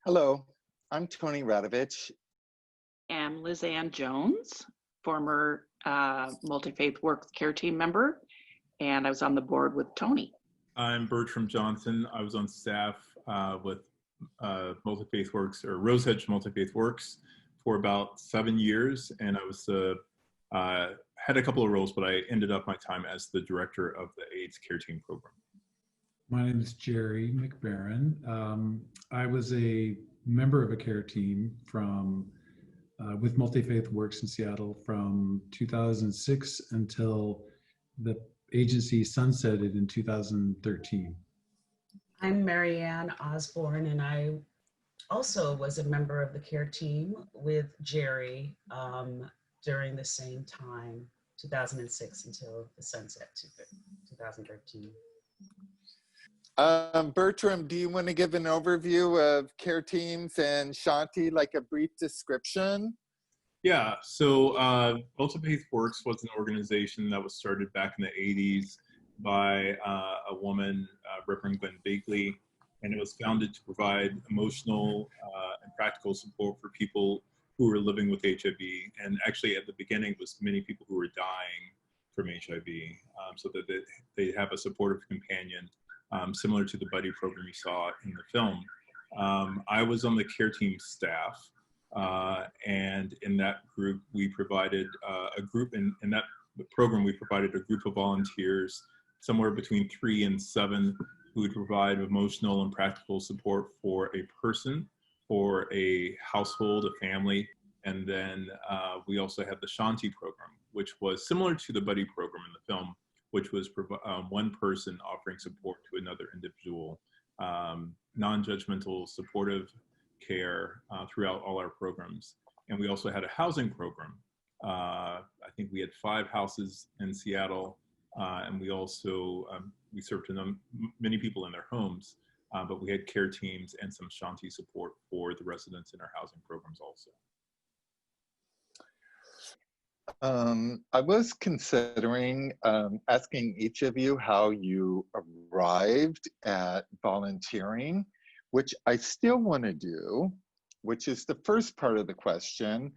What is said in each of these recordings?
Hello, I'm Tony Radovich. I'm LizAnn Jones, former multi-faith work care team member, and I was on the board with Tony. I'm Bertram Johnson. I was on staff with Multi-Faith Works, or Rosehedge Multi-Faith Works, for about 7 years, and I was had a couple of roles, but I ended up my time as the director of the AIDS care team program. My name is Gerry McBarron. I was a member of a care team from with Multi-Faith Works in Seattle from 2006 until the agency sunsetted in 2013. I'm Merri Ann Osborne, and I also was a member of the care team with Gerry during the same time, 2006 until the sunset, 2013. Bertram, do you want to give an overview of care teams and Shanti, like a brief description? Yeah, so Multi-Faith Works was an organization that was started back in the 80s by a woman, Reverend Gwen Bagley, and it was founded to provide emotional and practical support for people who were living with HIV. And actually at the beginning it was many people who were dying from HIV, so that they have a supportive companion, similar to the buddy program you saw in the film. I was on the care team staff, and in that group we provided in that program we provided a group of volunteers, somewhere between 3 and 7, who would provide emotional and practical support for a person, or a household, a family. And then we also had the Shanti program, which was similar to the buddy program in the film, which was one person offering support to another individual, non-judgmental, supportive care throughout all our programs. And we also had a housing program. I think we had 5 houses in Seattle, and we also we served many people in their homes, but we had care teams and some Shanti support for the residents in our housing programs also. I was considering asking each of you how you arrived at volunteering, which I still want to do, which is the first part of the question.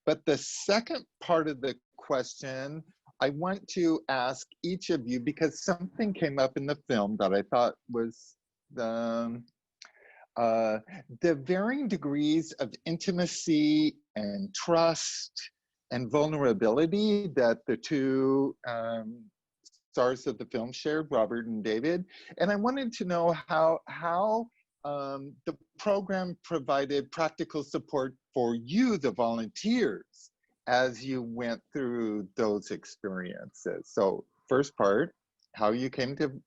But the second part of the question, I want to ask each of you, because something came up in the film that I thought was the varying degrees of intimacy and trust and vulnerability that the two stars of the film shared, Robert and David. And I wanted to know how the program provided practical support for you, the volunteers, as you went through those experiences. So first part, how you came to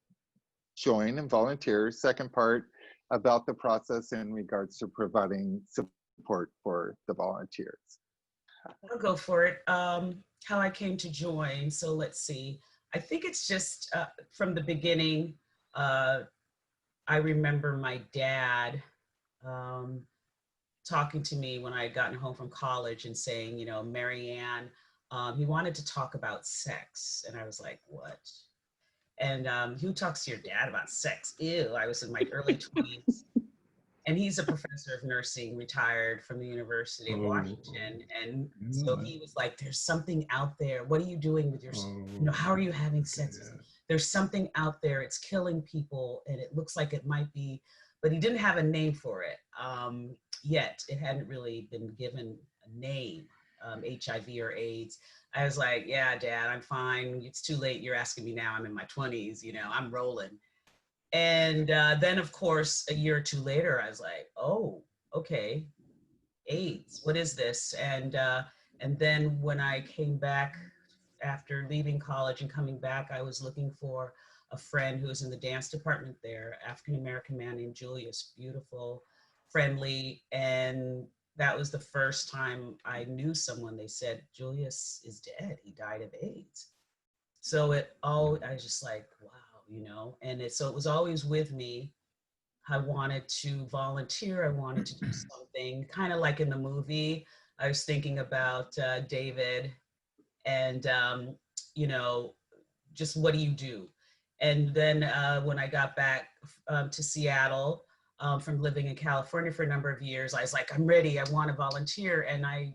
join and volunteer. Second part, about the process in regards to providing support for the volunteers. I'll go for it. How I came to join. So let's see. I think it's just from the beginning. I remember my dad talking to me when I had gotten home from college and saying, you know, Merri Ann, he wanted to talk about sex. And I was like, what? And who talks to your dad about sex? Ew, I was in my early 20s. And he's a professor of nursing, retired from the University of Washington. And so he was like, there's something out there. What are you doing with your, you know, how are you having sex? There's something out there. It's killing people. And it looks like it might be, but he didn't have a name for it yet. It hadn't really been given a name, HIV or AIDS. I was like, yeah, Dad, I'm fine. It's too late. You're asking me now. I'm in my 20s, you know, I'm rolling. And then, of course, a year or two later, I was like, oh, okay, AIDS, what is this? And then when I came back after leaving college and coming back, I was looking for a friend who was in the dance department there, African-American man named Julius, beautiful, friendly. And that was the first time I knew someone. They said, Julius is dead. He died of AIDS. So I was just like, wow. You know, and so it was always with me. I wanted to volunteer. I wanted to do something kind of like in the movie. I was thinking about David and, you know, just what do you do? And then when I got back to Seattle, from living in California for a number of years. I was like, I'm ready, I want to volunteer. And I,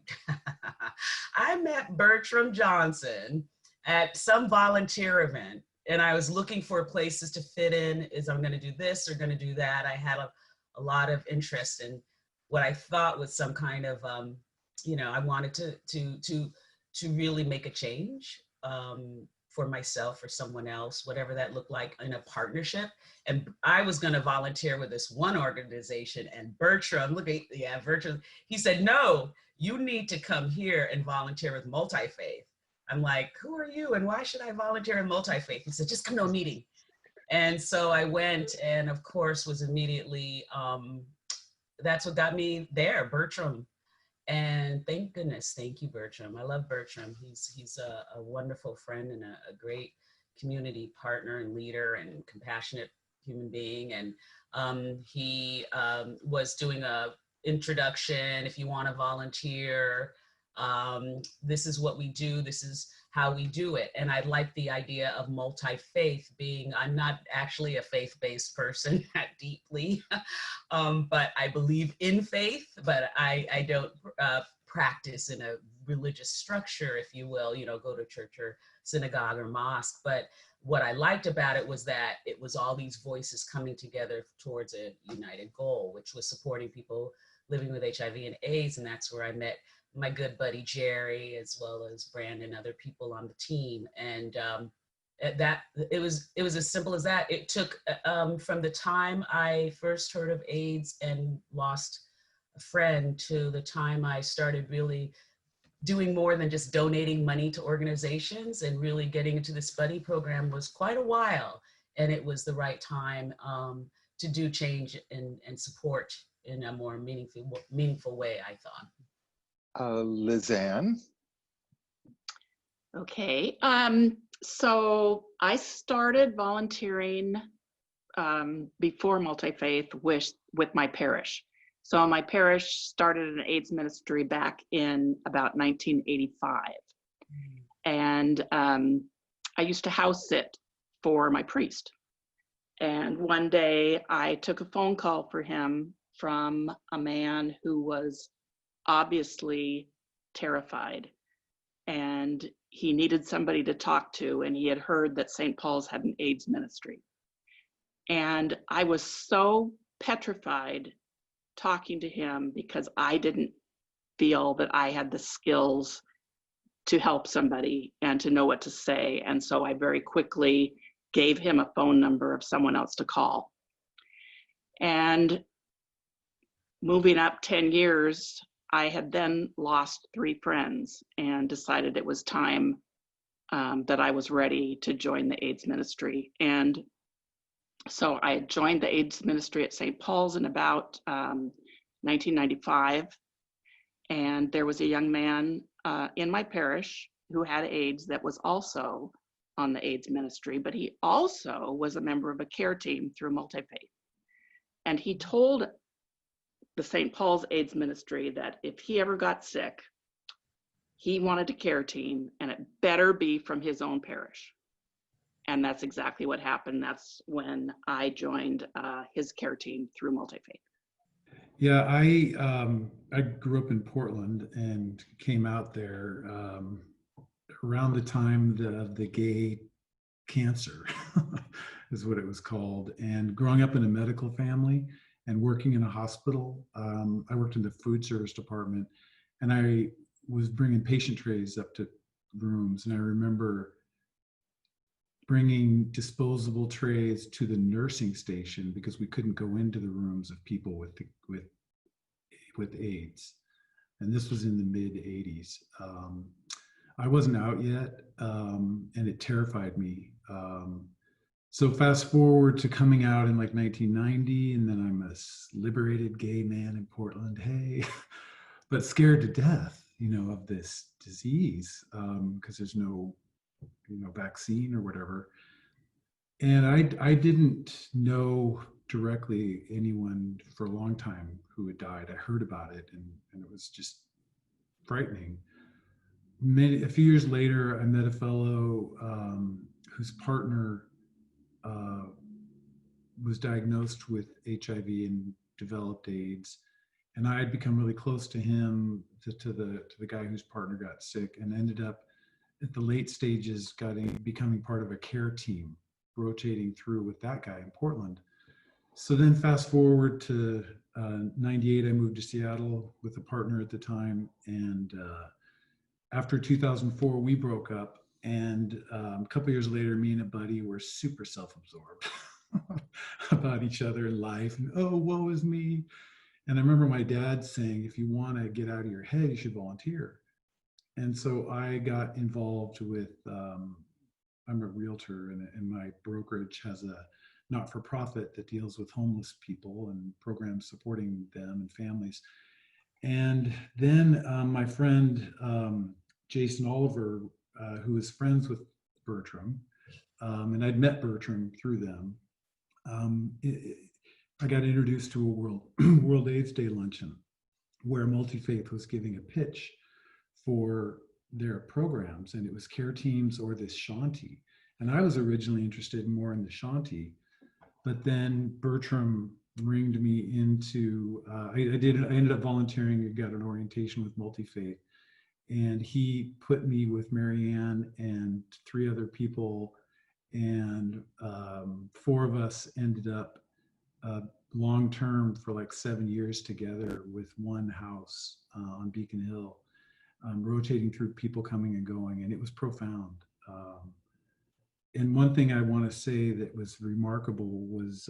I met Bertram Johnson at some volunteer event. And I was looking for places to fit in. Is I'm going to do this or going to do that? I had a lot of interest in what I thought was some kind of, I wanted to really make a change for myself or someone else, whatever that looked like, in a partnership. And I was going to volunteer with this one organization, and Bertram, Bertram, he said, no, you need to come here and volunteer with Multi-Faith. I'm like, who are you and why should I volunteer in Multi-Faith? He said, just come to a meeting. And so I went, and of course was immediately, that's what got me there, Bertram. And thank goodness, thank you, Bertram. I love Bertram. He's a wonderful friend and a great community partner and leader and compassionate human being. And he was doing a introduction, if you want to volunteer, this is what we do, this is how we do it. And I like the idea of multi-faith being, I'm not actually a faith-based person that deeply, but I believe in faith, but I don't practice in a religious structure, if you will, go to church or synagogue or mosque. But what I liked about it was that it was all these voices coming together towards a united goal, which was supporting people living with HIV and AIDS. And that's where I met my good buddy Gerry, as well as Brandon, other people on the team. And that it was as simple as that. It took from the time I first heard of AIDS and lost a friend to the time I started really doing more than just donating money to organizations and really getting into this buddy program was quite a while. And it was the right time to do change and support in a more meaningful way, I thought. LizAnn. Okay, so I started volunteering before Multi-Faith with my parish. So my parish started an AIDS ministry back in about 1985. And I used to house sit for my priest. And one day I took a phone call for him from a man who was obviously terrified, and he needed somebody to talk to, and he had heard that St. Paul's had an AIDS ministry. And I was so petrified talking to him because I didn't feel that I had the skills to help somebody and to know what to say. And so I very quickly gave him a phone number of someone else to call. And moving up 10 years, I had then lost 3 friends and decided it was time that I was ready to join the AIDS ministry. And so I joined the AIDS ministry at St. Paul's in about 1995. And there was a young man in my parish who had AIDS that was also on the AIDS ministry, but he also was a member of a care team through Multi-Faith. And he told the St. Paul's AIDS ministry that if he ever got sick, he wanted a care team, and it better be from his own parish. And that's exactly what happened. That's when I joined his care team through Multi-Faith. Yeah, I grew up in Portland and came out there around the time of the gay cancer is what it was called. And growing up in a medical family and working in a hospital, I worked in the food service department, and I was bringing patient trays up to rooms. And I remember bringing disposable trays to the nursing station because we couldn't go into the rooms of people with AIDS. And this was in the mid 80s. I wasn't out yet, and it terrified me. So fast forward to coming out in like 1990, and then I'm a liberated gay man in Portland, hey, but scared to death, of this disease, because there's no, vaccine or whatever. And I didn't know directly anyone for a long time who had died. I heard about it, and it was just frightening. A few years later, I met a fellow whose partner was diagnosed with HIV and developed AIDS. And I had become really close to him, to the guy whose partner got sick, and ended up at the late stages becoming part of a care team, rotating through with that guy in Portland. So then fast forward to 98, I moved to Seattle with a partner at the time. And after 2004, we broke up. And a couple years later, me and a buddy were super self-absorbed about each other and life. And, oh, woe is me. And I remember my dad saying, if you want to get out of your head, you should volunteer. And so I got involved with, I'm a realtor, and my brokerage has a not-for-profit that deals with homeless people and programs supporting them and families. And then my friend, Jason Oliver, who is friends with Bertram, and I'd met Bertram through them, I got introduced to a World AIDS Day luncheon where Multi-Faith was giving a pitch for their programs, and it was care teams or this shanty. And I was originally interested more in the shanty, but then Bertram ringed me into, I ended up volunteering and got an orientation with Multi-Faith. And he put me with Merri Ann and 3 other people, and 4 of us ended up long-term for like 7 years together with one house on Beacon Hill, rotating through people coming and going, and it was profound. And one thing I want to say that was remarkable was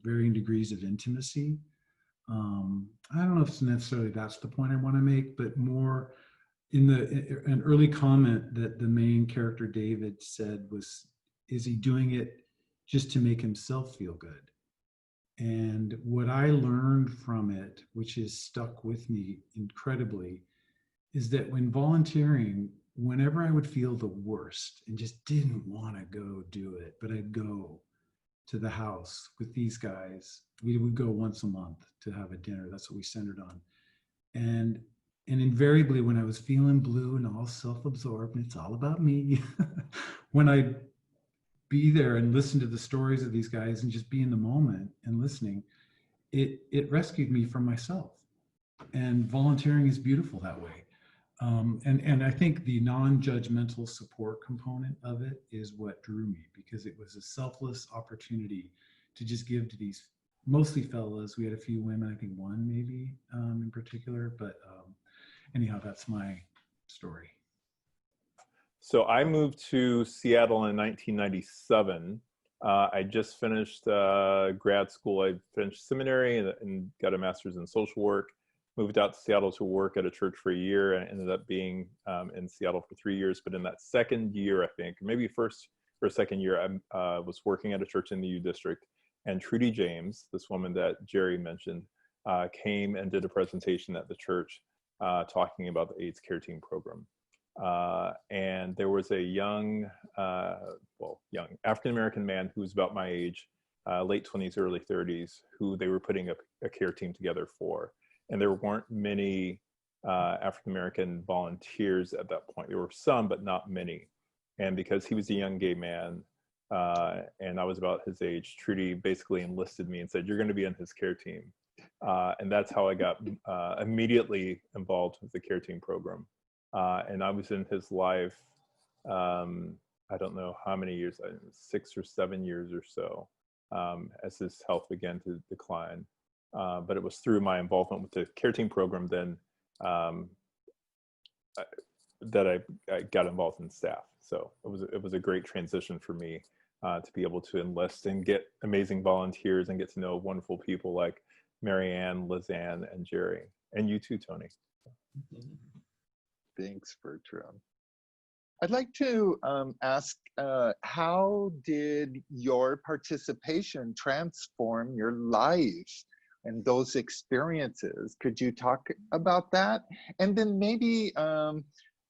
varying degrees of intimacy. I don't know if necessarily that's the point I want to make, but more in an early comment that the main character David said was, is he doing it just to make himself feel good? And what I learned from it, which has stuck with me incredibly, is that when volunteering, whenever I would feel the worst and just didn't want to go do it, but I'd go to the house with these guys. We would go once a month to have a dinner. That's what we centered on. And invariably when I was feeling blue and all self-absorbed and it's all about me, when I'd be there and listen to the stories of these guys and just be in the moment and listening, it rescued me from myself. And volunteering is beautiful that way. And I think the non-judgmental support component of it is what drew me, because it was a selfless opportunity to just give to these mostly fellas. We had a few women, I think one maybe in particular, but anyhow, that's my story. So I moved to Seattle in 1997. I just finished grad school. I finished seminary and got a master's in social work. Moved out to Seattle to work at a church for a year, and ended up being in Seattle for 3 years. But in that second year, I think, maybe first or second year, I was working at a church in the U District. And Trudy James, this woman that Gerry mentioned, came and did a presentation at the church talking about the AIDS Care Team program. And there was a young African-American man who was about my age, late 20s, early 30s, who they were putting a care team together for. And there weren't many African-American volunteers at that point. There were some, but not many. And because he was a young gay man, and I was about his age, Trudy basically enlisted me and said, "You're going to be on his care team." And that's how I got immediately involved with the care team program. And I was in his life, I don't know how many years, 6 or 7 years or so, as his health began to decline. But it was through my involvement with the care team program then that I got involved in staff. So it was a great transition for me to be able to enlist and get amazing volunteers and get to know wonderful people like Merri Ann, LizAnn, and Gerry, and you too, Tony. Thanks, Bertram. I'd like to ask, how did your participation transform your life and those experiences? Could you talk about that? And then maybe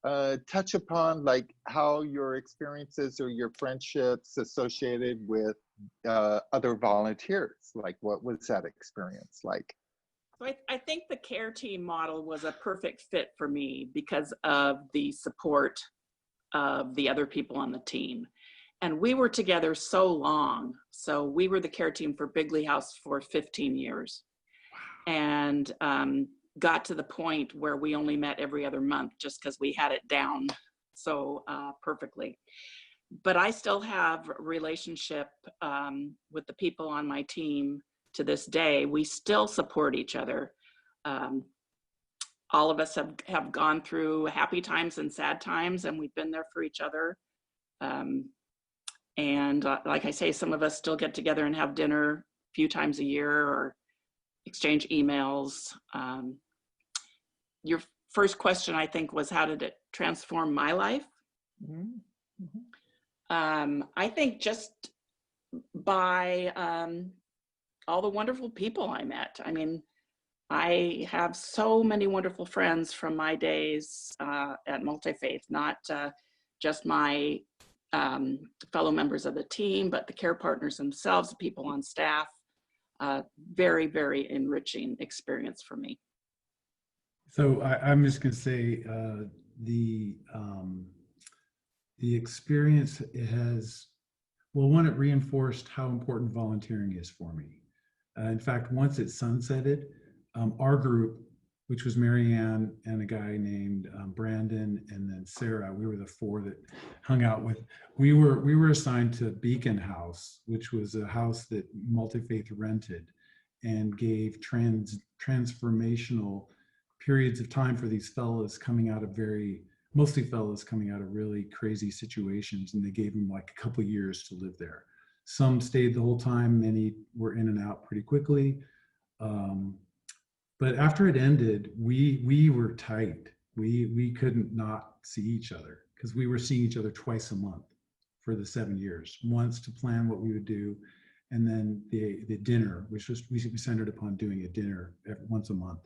touch upon like how your experiences or your friendships associated with other volunteers. Like, what was that experience like? So I think the care team model was a perfect fit for me because of the support of the other people on the team. And we were together so long. So we were the care team for Bigley House for 15 years. And got to the point where we only met every other month just because we had it down so perfectly. But I still have a relationship with the people on my team to this day. We still support each other. All of us have gone through happy times and sad times, and we've been there for each other. And like I say, some of us still get together and have dinner a few times a year or exchange emails. Your first question, I think, was how did it transform my life? I think just by all the wonderful people I met. I mean, I have so many wonderful friends from my days at Multi-Faith, not just my fellow members of the team, but the care partners themselves, the people on staff. Very, very enriching experience for me. So I'm just going to say the experience has, well, one, it reinforced how important volunteering is for me. In fact, once it sunsetted, our group, which was Merri Ann and a guy named Brandon and then Sarah, we were the four that hung out with. We were assigned to Beacon House, which was a house that Multi-Faith rented and gave transformational periods of time for these fellows coming out of mostly fellows coming out of really crazy situations, and they gave them like a couple years to live there. Some stayed the whole time, many were in and out pretty quickly. But after it ended, we were tight. We couldn't not see each other because we were seeing each other twice a month for the 7 years. Once to plan what we would do, and then the dinner, which was we centered upon doing a dinner once a month.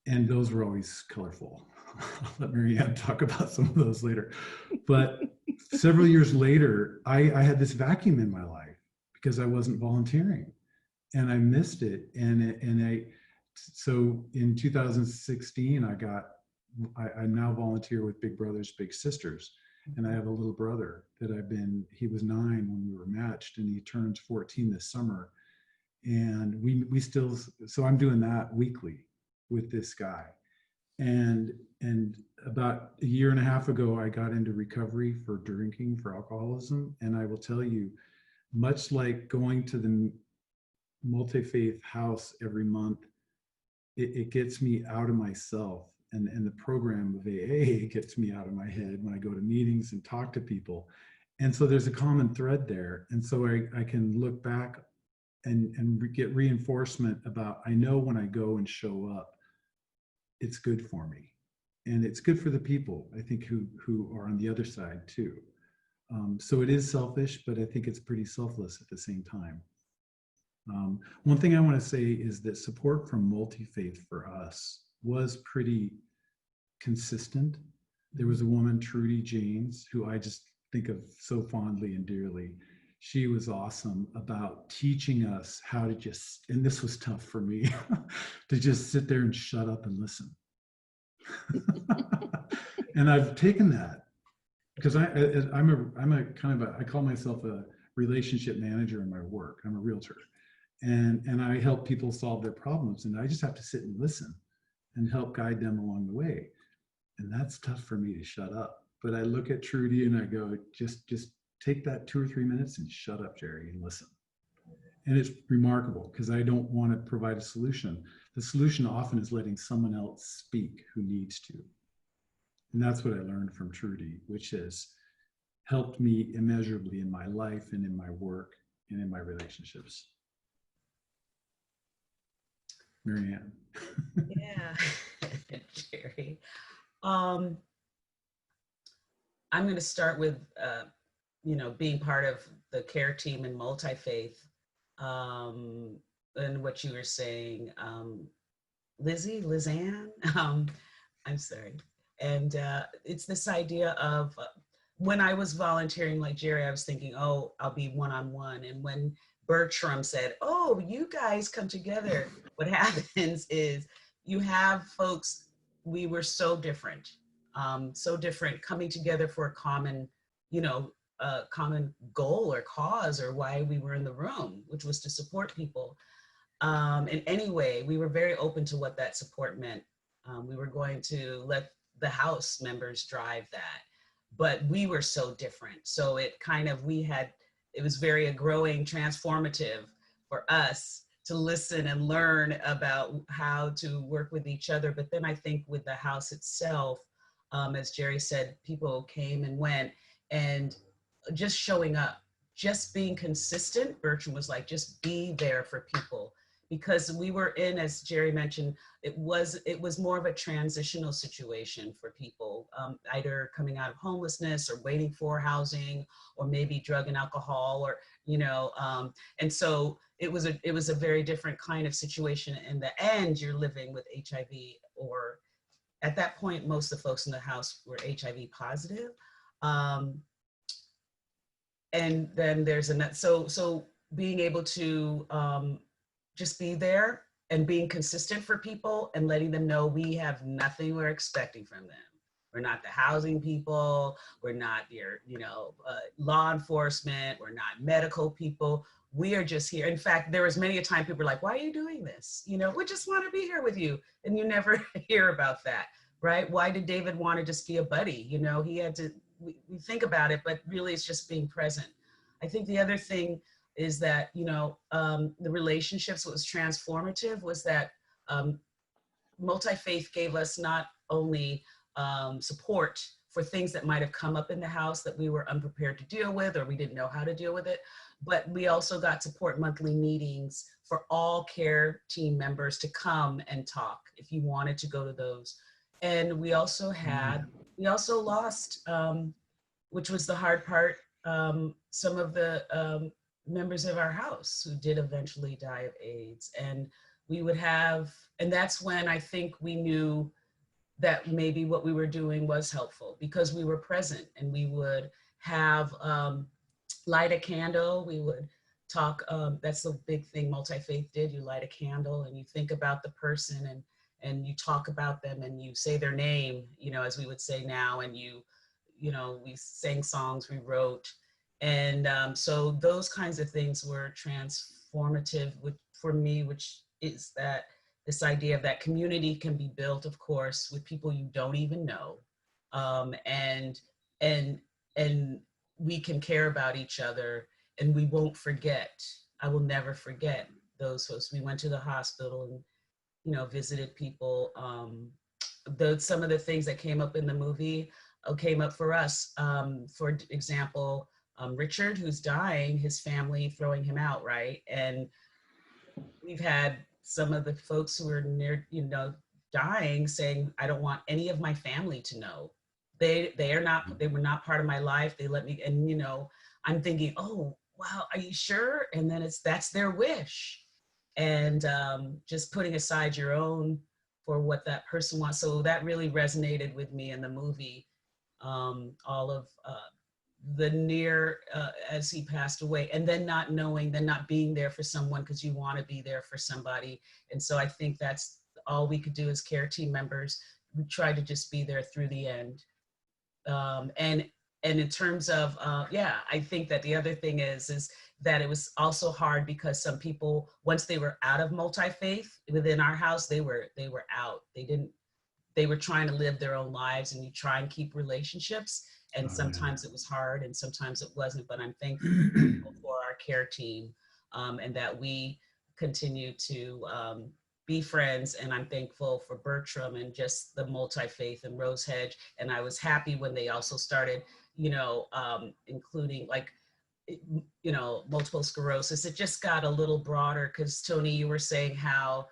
And those were always colorful. I'll let Merri Ann talk about some of those later. But several years later, I had this vacuum in my life because I wasn't volunteering, and I missed it. So in 2016, I now volunteer with Big Brothers Big Sisters, and I have a little brother that he was 9 when we were matched, and he turns 14 this summer, and we still, so I'm doing that weekly with this guy. And about a year and a half ago, I got into recovery for drinking, for alcoholism, and I will tell you, much like going to the Multi-Faith house every month, it gets me out of myself, and the program of AA gets me out of my head when I go to meetings and talk to people. And so there's a common thread there. And so I can look back and get reinforcement about, I know when I go and show up, it's good for me. And it's good for the people, I think, who are on the other side too. So it is selfish, but I think it's pretty selfless at the same time. One thing I want to say is that support from Multi-Faith for us was pretty consistent. There was a woman, Trudy Janes, who I just think of so fondly and dearly. She was awesome about teaching us how to just, and this was tough for me, to just sit there and shut up and listen. And I've taken that because I'm a kind of I call myself a relationship manager in my work. I'm a realtor. And I help people solve their problems, and I just have to sit and listen and help guide them along the way. And that's tough for me to shut up. But I look at Trudy and I go, just take that 2 or 3 minutes and shut up, Gerry, and listen. And it's remarkable because I don't want to provide a solution. The solution often is letting someone else speak who needs to. And that's what I learned from Trudy, which has helped me immeasurably in my life and in my work and in my relationships. Merri Ann. Yeah, Gerry. I'm going to start with, being part of the care team in Multi-Faith, and what you were saying, LizAnn, I'm sorry. And it's this idea of when I was volunteering like Gerry, I was thinking, oh, I'll be one-on-one. And when Bertram said, oh, you guys come together, what happens is you have folks, we were so different coming together for a common, common goal or cause or why we were in the room, which was to support people. And anyway, we were very open to what that support meant. We were going to let the house members drive that, but we were so different. So it kind of, it was very growing, transformative for us to listen and learn about how to work with each other. But then I think with the house itself, as Gerry said, people came and went, and just showing up, just being consistent. Bertram was like, just be there for people. Because we were in, as Gerry mentioned, it was more of a transitional situation for people, either coming out of homelessness or waiting for housing, or maybe drug and alcohol, or, you know, and so it was a very different kind of situation. In the end, you're living with HIV, or at that point, most of the folks in the house were HIV positive. And then there's so being able to just be there and being consistent for people and letting them know we have nothing we're expecting from them. We're not the housing people. We're not your, you know, law enforcement. We're not medical people. We are just here. In fact, there was many a time people were like, why are you doing this? You know, we just want to be here with you. And you never hear about that, right? Why did David want to just be a buddy? You know, he had to, we think about it, but really it's just being present. I think the other thing is that, you know, the relationships, what was transformative was that multi-faith gave us not only support for things that might have come up in the house that we were unprepared to deal with, or we didn't know how to deal with it, but we also got support monthly meetings for all care team members to come and talk if you wanted to go to those. And we also had, we also lost, which was the hard part, some of the members of our house who did eventually die of AIDS. And we would have, and that's when I think we knew that maybe what we were doing was helpful, because we were present, and we would have light a candle. We would talk, that's the big thing multi-faith did. You light a candle and you think about the person, and you talk about them, and you say their name, you know, as we would say now, and you know, we sang songs, we wrote. And so those kinds of things were transformative for me, which is that this idea of that community can be built, of course, with people you don't even know. And we can care about each other, and we won't forget. I will never forget those folks. We went to the hospital and, you know, visited people. Some of the things that came up in the movie came up for us. For example, Richard, who's dying, his family throwing him out, right? And we've had some of the folks who are near, you know, dying saying, I don't want any of my family to know. They were not part of my life. They let me, and you know, I'm thinking, oh, wow, are you sure? And then that's their wish. And just putting aside your own for what that person wants. So that really resonated with me in the movie. All of the near as he passed away, and then not knowing, then not being there for someone because you want to be there for somebody. And so I think that's all we could do as care team members. We tried to just be there through the end. And in terms of, yeah, I think that the other thing is that it was also hard because some people, once they were out of multi-faith within our house, they were out. They were trying to live their own lives, and you try and keep relationships. And sometimes it was hard and sometimes it wasn't, but I'm thankful for our care team, and that we continue to be friends. And I'm thankful for Bertram and just the multi-faith and Rose Hedge. And I was happy when they also started, you know, including like, you know, multiple sclerosis. It just got a little broader because Tony, you were saying how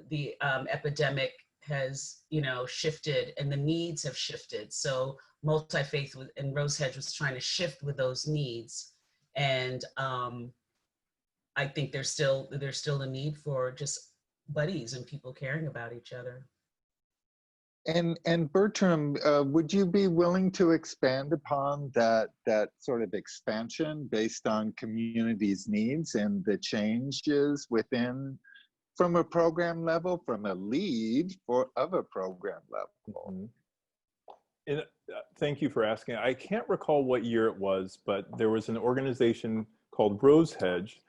the epidemic has, you know, shifted and the needs have shifted. So multi-faith and Rose Hedge was trying to shift with those needs. And I think there's still a need for just buddies and people caring about each other. And Bertram, would you be willing to expand upon that sort of expansion based on community's needs and the changes within, from a program level, from a lead of a program level? Mm-hmm. Thank you for asking. I can't recall what year it was, but there was an organization called Rose Hedge,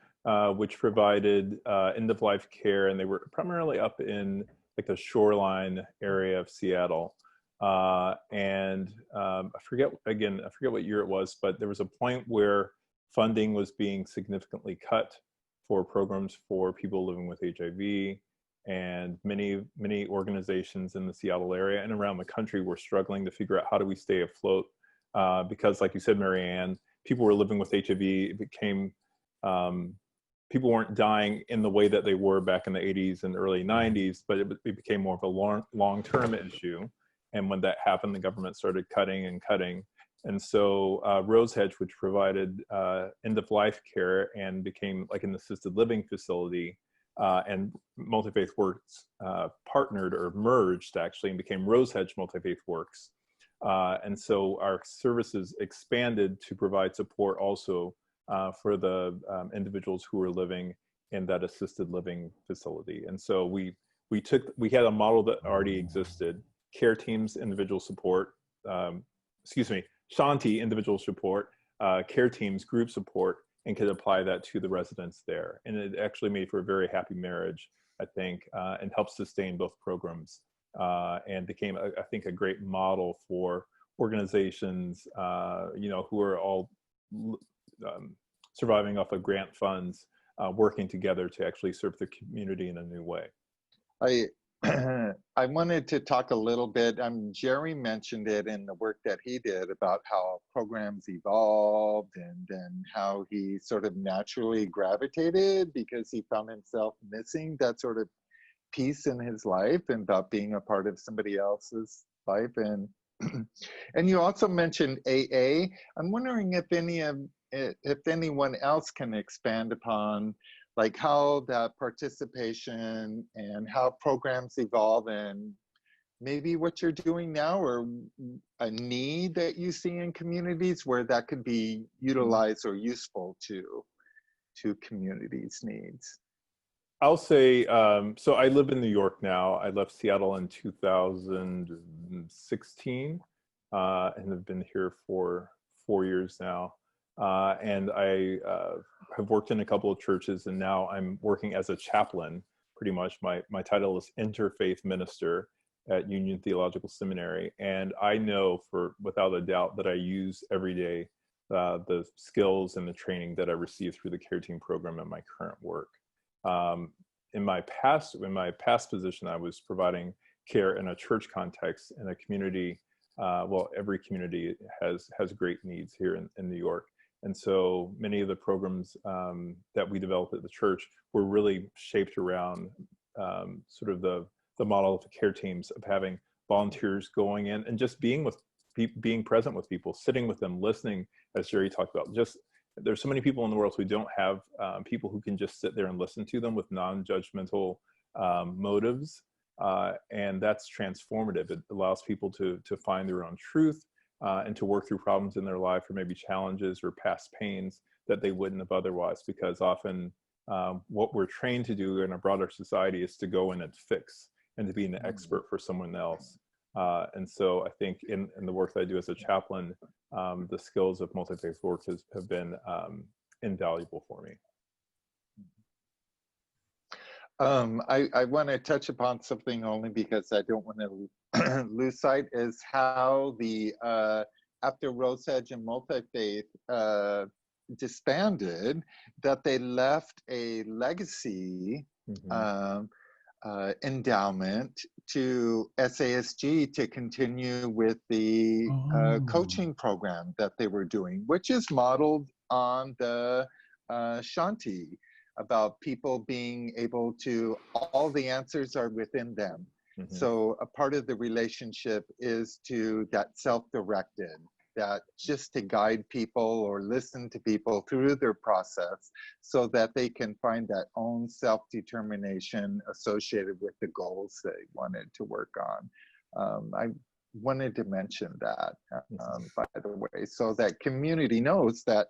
which provided end-of-life care, and they were primarily up in like the shoreline area of Seattle. I forget what year it was, but there was a point where funding was being significantly cut for programs for people living with HIV, and many organizations in the Seattle area and around the country were struggling to figure out how do we stay afloat, because like you said, Merri Ann, people were living with HIV. It became people weren't dying in the way that they were back in the 80s and early 90s, but it became more of a long-term issue. And when that happened, the government started cutting and cutting. And so Rose Hedge, which provided end-of-life care and became like an assisted living facility, and Multi-Faith Works partnered or merged actually and became Rose Hedge Multi-Faith Works. And so our services expanded to provide support also for the individuals who were living in that assisted living facility. And so we had a model that already existed: care teams, individual support, Shanti, individual support, care teams, group support, and could apply that to the residents there. And it actually made for a very happy marriage, I think, and helped sustain both programs, and became, I think, a great model for organizations, who are all surviving off of grant funds, working together to actually serve the community in a new way. I wanted to talk a little bit, Gerry mentioned it in the work that he did about how programs evolved and then how he sort of naturally gravitated because he found himself missing that sort of piece in his life and about being a part of somebody else's life. And and you also mentioned AA. I'm wondering if anyone else can expand upon like how that participation and how programs evolve and maybe what you're doing now or a need that you see in communities where that could be utilized or useful to communities' needs. I'll say, so I live in New York now. I left Seattle in 2016 and have been here for 4 years now. And I have worked in a couple of churches, and now I'm working as a chaplain, pretty much. My title is Interfaith Minister at Union Theological Seminary. And I know without a doubt that I use every day the skills and the training that I received through the care team program in my current work. In my past position, I was providing care in a church context in a community. Well, every community has great needs here in New York. And so many of the programs that we developed at the church were really shaped around sort of the model of the care teams, of having volunteers going in and just being present with people, sitting with them, listening, as Gerry talked about. Just there's so many people in the world who don't have people who can just sit there and listen to them with non-judgmental motives, and that's transformative. It allows people to find their own truth, and to work through problems in their life, or maybe challenges or past pains that they wouldn't have otherwise, because often what we're trained to do in a broader society is to go in and fix and to be an expert for someone else. And so I think in the work that I do as a chaplain, the skills of multi-faith work have been invaluable for me. I want to touch upon something only because I don't want to lose sight, is how the after Rose Hedge and Multi-Faith disbanded, that they left a legacy endowment to SASG to continue with the coaching program that they were doing, which is modeled on the Shanti, about people being able to, all the answers are within them. So a part of the relationship is to that self-directed, that just to guide people or listen to people through their process so that they can find that own self-determination associated with the goals they wanted to work on. I wanted to mention that, by the way, so that community knows that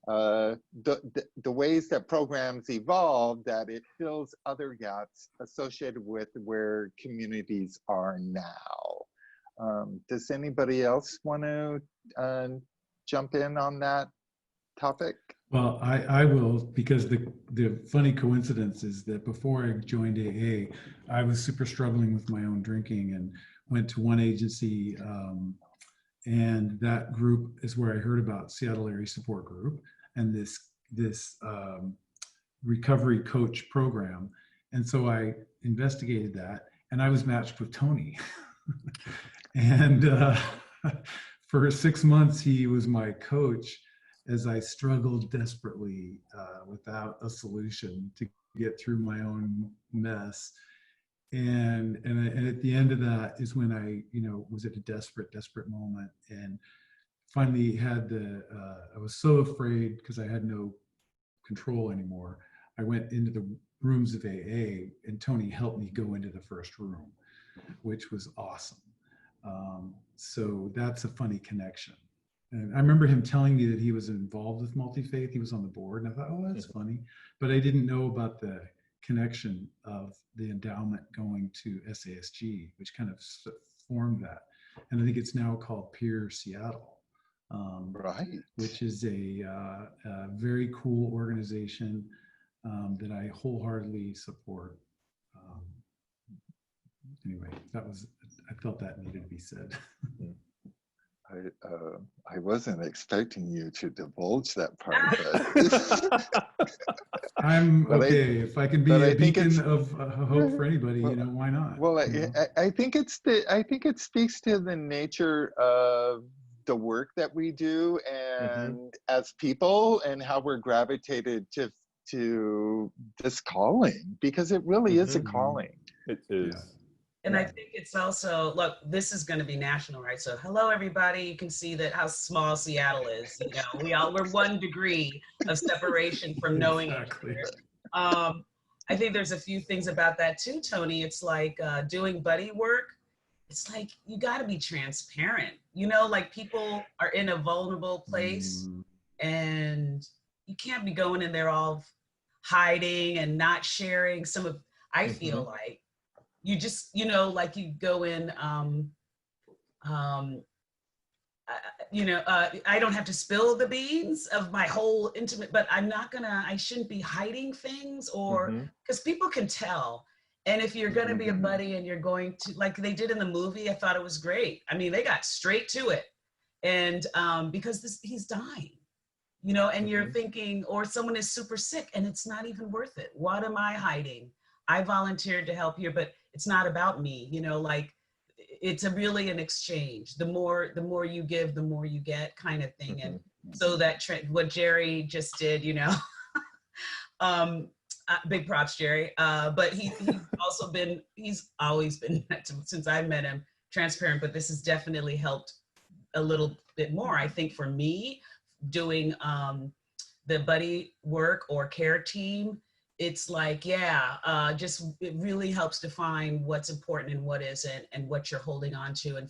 the ways that programs evolve, that it fills other gaps associated with where communities are now. Does anybody else want to jump in on that topic? Well, I will, because the funny coincidence is that before I joined AA, I was super struggling with my own drinking and went to one agency, and that group is where I heard about Seattle Area Support Group and this recovery coach program. And so I investigated that, and I was matched with Tony. And for 6 months, he was my coach as I struggled desperately without a solution to get through my own mess. And at the end of that is when I, was at a desperate moment, and finally had I was so afraid because I had no control anymore. I went into the rooms of AA, and Tony helped me go into the first room, which was awesome. So that's a funny connection. And I remember him telling me that he was involved with Multi-Faith. He was on the board, and I thought, oh, that's funny. But I didn't know about the connection of the endowment going to SASG, which kind of formed that. And I think it's now called Peer Seattle, Right. which is a very cool organization that I wholeheartedly support. Anyway, I felt that needed to be said. I wasn't expecting you to divulge that part, but I'm But okay. If I can be a beacon of hope for anybody, well, why not? well, I think I think it speaks to the nature of the work that we do, and as people, and how we're gravitated to this calling, because it really is a calling. It is. Yeah. And I think it's also, look, this is going to be national, right? So hello, everybody. You can see that how small Seattle is. We're 1 degree of separation from knowing Exactly. each other. I think there's a few things about that too, Tony. It's like doing buddy work. It's like, you got to be transparent. Like people are in a vulnerable place, and you can't be going in there all hiding and not sharing some of, I feel like, you just, like you go in, I don't have to spill the beans of my whole intimate, but I shouldn't be hiding things, or, because people can tell. And if you're going to be a buddy and you're going to, like they did in the movie, I thought it was great. I mean, they got straight to it. And because he's dying, and you're thinking, or someone is super sick and it's not even worth it. What am I hiding? I volunteered to help here, but it's not about me, like it's really an exchange. The more you give, the more you get, kind of thing. And so that what Gerry just did, big props, Gerry. But he's always been, since I met him, transparent, but this has definitely helped a little bit more. I think for me, doing the buddy work or care team, it's like, it really helps define what's important and what isn't, and what you're holding on to. And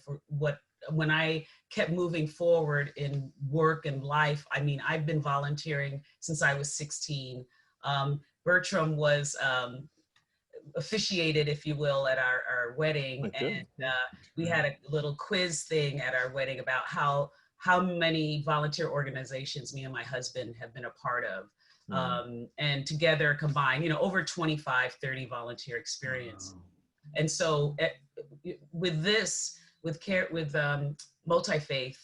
when I kept moving forward in work and life, I mean, I've been volunteering since I was 16. Bertram was officiated, if you will, at our wedding. And we had a little quiz thing at our wedding about how many volunteer organizations me and my husband have been a part of. And together combined, over 25, 30 volunteer experience. And so with Multi-Faith,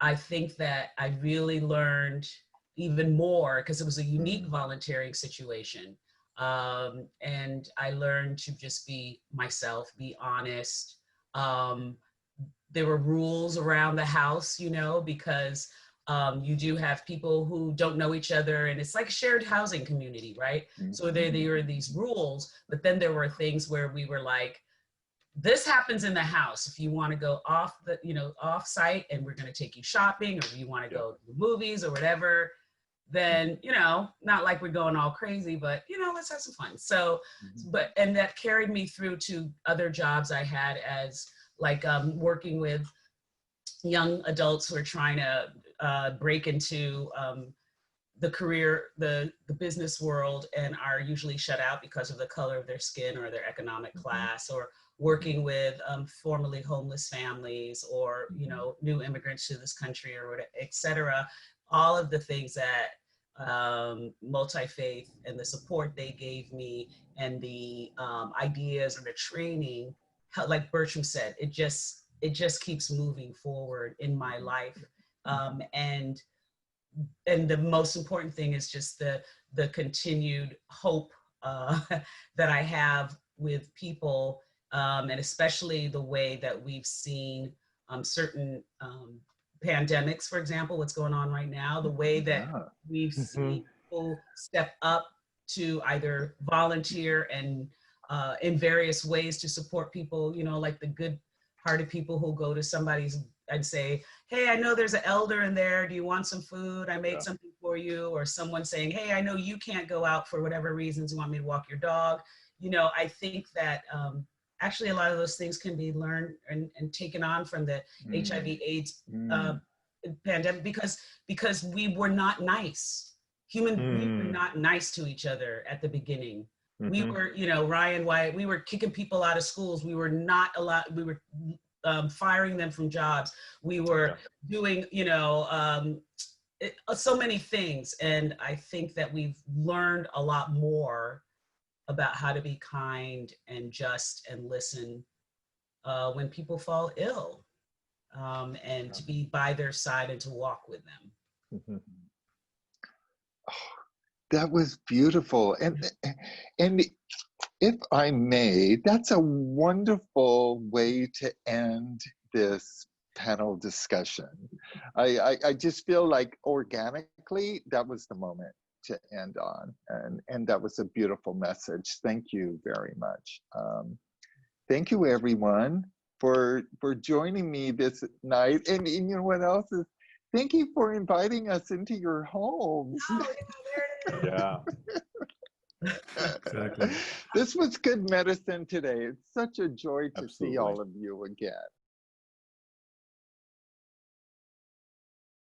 I think that I really learned even more, because it was a unique volunteering situation. And I learned to just be myself, be honest. There were rules around the house, because you do have people who don't know each other, and it's like a shared housing community, right? So there were these rules, but then there were things where we were like, this happens in the house. If you want to go off site, and we're going to take you shopping, or you want to go to the movies or whatever, then, not like we're going all crazy, but, let's have some fun. So, and that carried me through to other jobs I had, as like working with young adults who are trying to break into the career, the business world, and are usually shut out because of the color of their skin or their economic class, or working with formerly homeless families, or new immigrants to this country, or whatever, et cetera. All of the things that multi-faith and the support they gave me, and the ideas and the training, like Bertram said, it just keeps moving forward in my life. And the most important thing is just the continued hope that I have with people, and especially the way that we've seen certain pandemics, for example, what's going on right now, the way that we've seen people step up to either volunteer and in various ways to support people, like the good-hearted people who go to somebody's and say, hey, I know there's an elder in there. Do you want some food? I made something for you. Or someone saying, hey, I know you can't go out for whatever reasons. You want me to walk your dog? I think that actually a lot of those things can be learned and taken on from the HIV/AIDS pandemic, because we were not nice. We were not nice to each other at the beginning. We were, Ryan White, we were kicking people out of schools. We were not allowed, we were firing them from jobs. We were doing, so many things. And I think that we've learned a lot more about how to be kind and just and listen when people fall ill, and to be by their side and to walk with them. Oh, that was beautiful. And if I may, that's a wonderful way to end this panel discussion. I just feel like organically that was the moment to end on, and that was a beautiful message. Thank you very much. Thank you, everyone, for joining me this night. And you know what else is? Thank you for inviting us into your homes. Yeah. Exactly. This was good medicine today. It's such a joy to see Absolutely. all of you again.